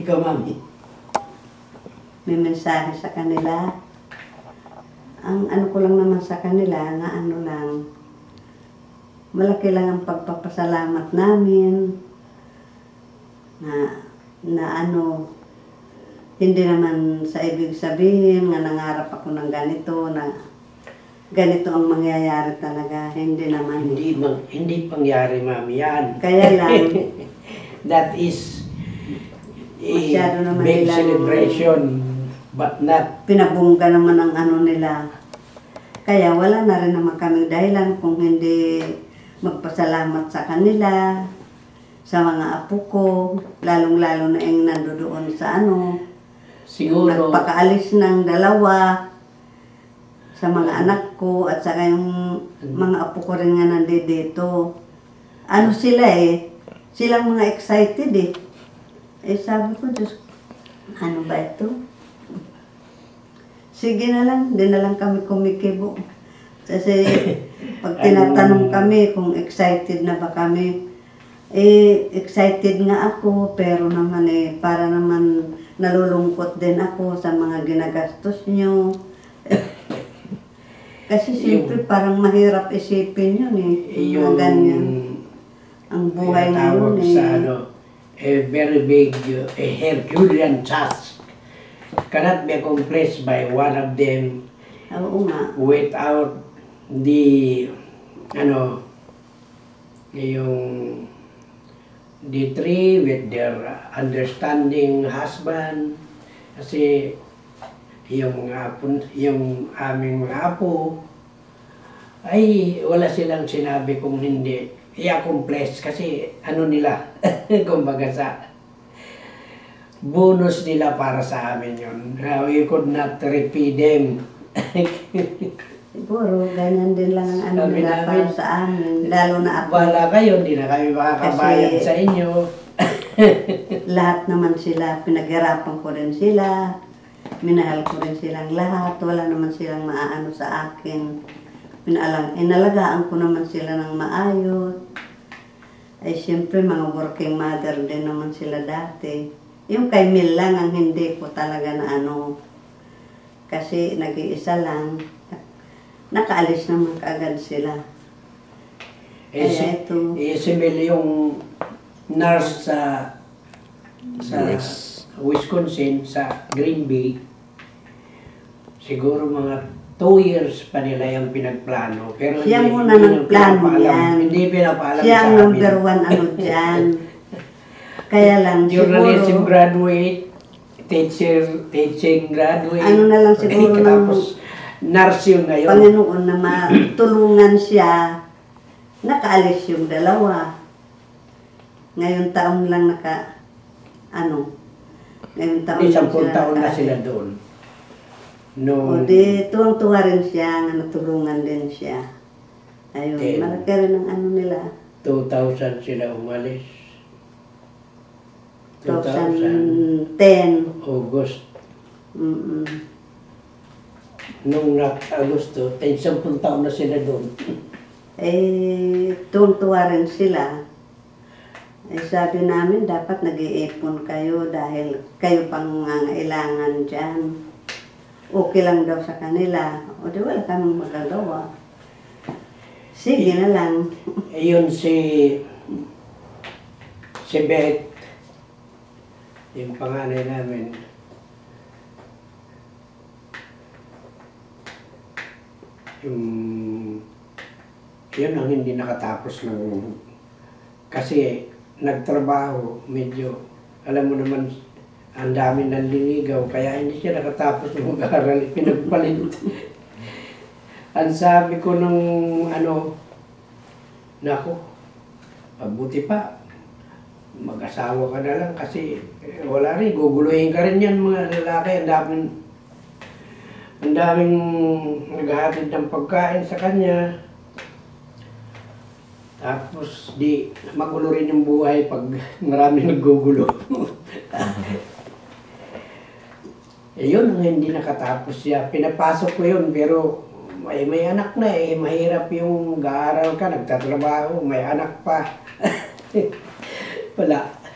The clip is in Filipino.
ka, mami. May mensahe sa kanila. Ang ano ko lang naman sa kanila na ano lang, malaki lang ang pagpapasalamat namin na ano, hindi naman sa ibig sabihin nga nangarap ako ng ganito, na ganito ang mangyayari talaga. Hindi naman. Hindi pangyari, mami, yan. Kaya lang, that is a masyado naman big nilang celebration, but not. pinabungga naman ang ano nila. Kaya wala na rin naman kaming dahilan kung hindi magpasalamat sa kanila, sa mga apo ko, lalong-lalo na yung nandoon sa ano, Siguro, nagpakaalis ng dalawa sa mga anak ko at saka yung mga apo ko rin nga nandito. Ano sila silang mga excited sabi ko, Diyos, ano ba ito? Sige na lang, hindi na lang kami kumikibo. Kasi pag tinatanong kami kung excited na ba kami, excited nga ako, pero naman para naman nalulungkot din ako sa mga ginagastos nyo. Kasi siyempre parang mahirap isipin yun yung ganyan. Ang buhay ngayon sa ano, a very big, a Herculean task cannot be accomplished by one of them. Oo nga. Without the, ano, yung the three with their understanding husband. Kasi yung aming mga apo ay wala silang sinabi kung hindi i-accomplish, kasi ano nila kumbaga sa bonus nila para sa amin yun. We could not repay them. Siguro, ganyan din lang ang ano Sabi nila para namin, sa amin. Lalo na ako. Wala kayo, hindi na kami makakabayad Kasi sa inyo. lahat naman sila, pinaghirapan ko rin sila. Minahal ko rin silang lahat. Wala naman silang maaano sa akin. Inalagaan ko naman sila ng maayos. Ay siyempre, mga working mother din naman sila dati. Yung kay Mil lang ang hindi ko talaga na ano. Kasi nag-iisa lang. Nakaalis naman kaagad sila. Kaya ito. Si Mel yung nurse sa Wisconsin, sa Green Bay. Siguro mga 2 years pa nila yung pinagplano. Pero siya muna nagplano yan. Hindi pinapaalam siya sa ang amin. number 1 ano dyan. Kaya lang Journalism siguro, graduate, teaching graduate. ano na lang siguro ng tapos nurse yun ngayon. Panginoon na matulungan siya, nakaalis yung dalawa. Ngayon taon lang ngayon taon lang 10 taon na sila doon. O di, tuwang-tuwa rin siya, nga natulungan din siya. Ayun, malaki rin ang ano nila. 2000 sila umalis. 2010. August. Mm-mm. Nung Agosto, 10 taon na sila doon. Tuwang-tuwa rin sila. Sabi namin, dapat nag-iipon kayo dahil kayo pang nangangailangan dyan. Okay lang daw sa kanila. O di wala kaming magagawa. Sige na lang. Yun si Beth, yung panganay namin. Yun ang hindi nakatapos ng, kasi nagtrabaho, medyo, alam mo naman, ang dami ng linigaw, kaya hindi siya nakatapos ng mag-aaral, pinagpalit. Ang sabi ko nung naku, mabuti pa, mag-asawa ka na lang kasi wala rin, guguluhin ka rin yan mga lalaki, ang daming naghahatid ng pagkain sa kanya. Tapos di magulo rin yung buhay pag maraming naggugulo. Yun ang hindi nakatapos siya. Pinapasok ko yun pero may anak na mahirap yung mag-aaral ka, nagtatrabaho, may anak pa. Wala.